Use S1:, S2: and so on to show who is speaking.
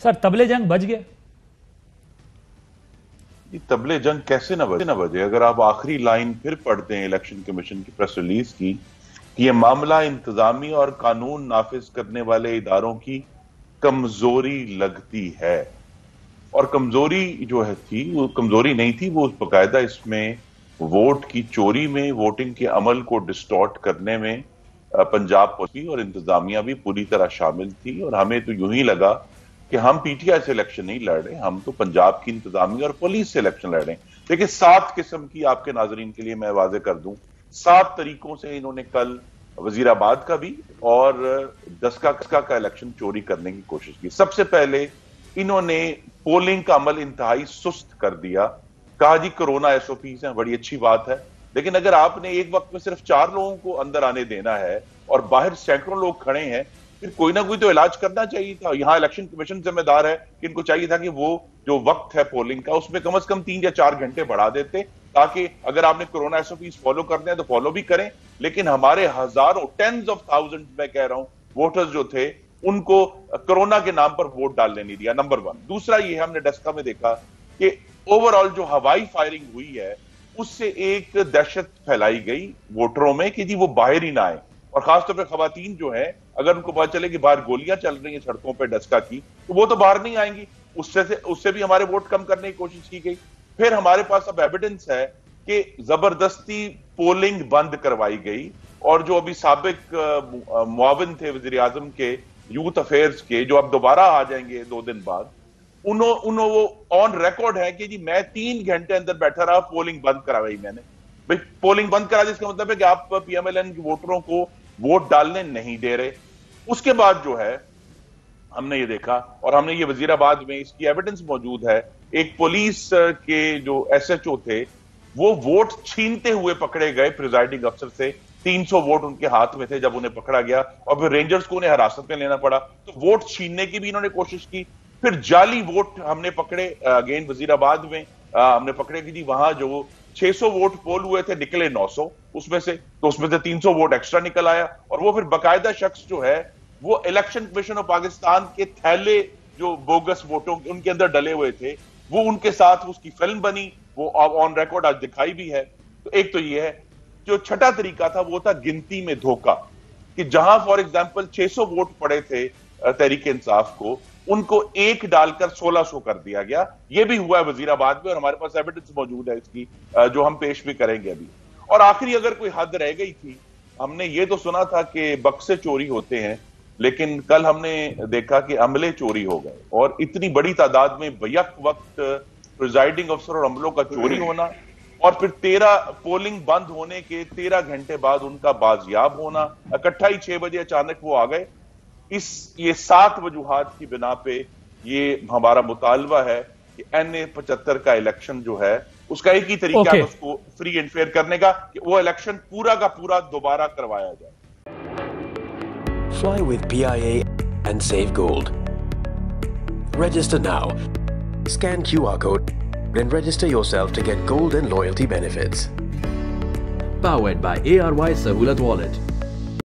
S1: Sir तबले जंग बच गया?
S2: ये तबले जंग कैसे ना बजे। अगर आप आखिरी लाइन फिर पढ़ते हैं इलेक्शन कमीशन की प्रेस रिलीज की कि ये मामला इंतजामी और कानून नाफिज करने वाले इदारों की कमजोरी लगती है, और कमजोरी जो है थी वो कमजोरी नहीं थी, वो बाकायदा इसमें वोट की चोरी में, वोटिंग के अमल को डिस्टॉर्ट करने में पंजाब पुलिस और इंतजामिया भी पूरी तरह शामिल थी। और हमें तो यूं ही लगा कि हम पीटीआई से इलेक्शन नहीं लड़ रहे, हम तो पंजाब की इंतजामिया और पुलिस से इलेक्शन लड़ रहे हैं। देखिए 7 किस्म की, आपके नाजरीन के लिए मैं वाजे कर दूं, 7 तरीकों से इन्होंने कल वजीराबाद का भी और दस्का का इलेक्शन चोरी करने की कोशिश की। सबसे पहले इन्होंने पोलिंग का अमल इंतहाई सुस्त कर दिया। कहा जी कोरोना एसओपीज हैं, बड़ी अच्छी बात है, लेकिन अगर आपने एक वक्त में सिर्फ 4 लोगों को अंदर आने देना है और बाहर सैकड़ों लोग खड़े हैं, फिर कोई ना कोई तो इलाज करना चाहिए था। यहां इलेक्शन कमीशन जिम्मेदार है कि इनको चाहिए था कि वो जो वक्त है पोलिंग का उसमें कम से कम 3 या 4 घंटे बढ़ा देते, ताकि अगर आपने कोरोना एसओपीज फॉलो करते हैं तो फॉलो भी करें। लेकिन हमारे हजारों, टेंस ऑफ थाउजेंड मैं कह रहा हूं, वोटर्स जो थे उनको कोरोना के नाम पर वोट डालने नहीं दिया, नंबर 1। दूसरा ये हमने डस्का में देखा कि ओवरऑल जो हवाई फायरिंग हुई है उससे एक दहशत फैलाई गई वोटरों में कि जी वो बाहर ही ना आए, और खासतौर पर खवातीन जो है, अगर उनको पता चले कि बाहर गोलियां चल रही हैं सड़कों पर डस्का की, तो वो तो बाहर नहीं आएंगी। उससे भी हमारे वोट कम करने की कोशिश की गई। फिर हमारे पास अब एविडेंस है कि जबरदस्ती पोलिंग बंद करवाई गई, और जो अभी साबिक मुआविन थे वजीर आजम के यूथ अफेयर्स के, जो अब दोबारा आ जाएंगे 2 दिन बाद, उन्होंने वो ऑन रिकॉर्ड है कि जी मैं 3 घंटे अंदर बैठा रहा, पोलिंग बंद कराई मैंने। भाई पोलिंग बंद करा दी, इसका मतलब है कि आप पीएमएलएन के वोटरों को वोट डालने नहीं दे रहे। उसके बाद जो है हमने ये देखा, और हमने ये वजीराबाद में इसकी एविडेंस मौजूद है, एक पुलिस के जो एसएचओ थे वो वोट छीनते हुए पकड़े गए प्रिजाइडिंग अफसर से। 300 वोट उनके हाथ में थे जब उन्हें पकड़ा गया, और फिर रेंजर्स को उन्हें हिरासत में लेना पड़ा। तो वोट छीनने की भी इन्होंने कोशिश की। फिर जाली वोट हमने पकड़े, अगेन वजीराबाद में हमने पकड़े कि जी वहां जो 600 वोट पोल हुए थे निकले 900 उसमें से, तो उसमें से 300 वोट एक्स्ट्रा निकल आया। और वो फिर बाकायदा शख्स जो है वो इलेक्शन कमीशन ऑफ पाकिस्तान के थैले जो बोगस वोटों उनके अंदर डले हुए थे, वो उनके साथ उसकी फिल्म बनी, वो ऑन रिकॉर्ड आज दिखाई भी है। तो एक तो ये है। जो छठा तरीका था वो था गिनती में धोखा, कि जहां फॉर एग्जांपल 600 वोट पड़े थे तहरीक इंसाफ को, उनको 1 डालकर 1600 कर दिया गया। ये भी हुआ है वजीराबाद में, और हमारे पास एविडेंस मौजूद है इसकी, जो हम पेश भी करेंगे अभी। और आखिरी अगर कोई हद रह गई थी, हमने ये तो सुना था कि बक्से चोरी होते हैं, लेकिन कल हमने देखा कि अमले चोरी हो गए, और इतनी बड़ी तादाद में बैक वक्त प्रिजाइडिंग अफसर और अमलों का चोरी होना, और फिर 13 पोलिंग बंद होने के 13 घंटे बाद उनका बाजियाब होना, इकट्ठा ही 6 बजे अचानक वो आ गए। ये 7 वजूहात की बिना पे ये हमारा मुतालबा है कि NA 75 का इलेक्शन जो है उसका एक ही तरीका है उसको फ्री एंड फेयर करने का, कि वो इलेक्शन पूरा का पूरा दोबारा करवाया जाए।
S3: Fly with PIA and save gold. Register now. Scan QR code and register yourself to get gold and loyalty benefits.
S4: Powered by ARY Sahulat Wallet.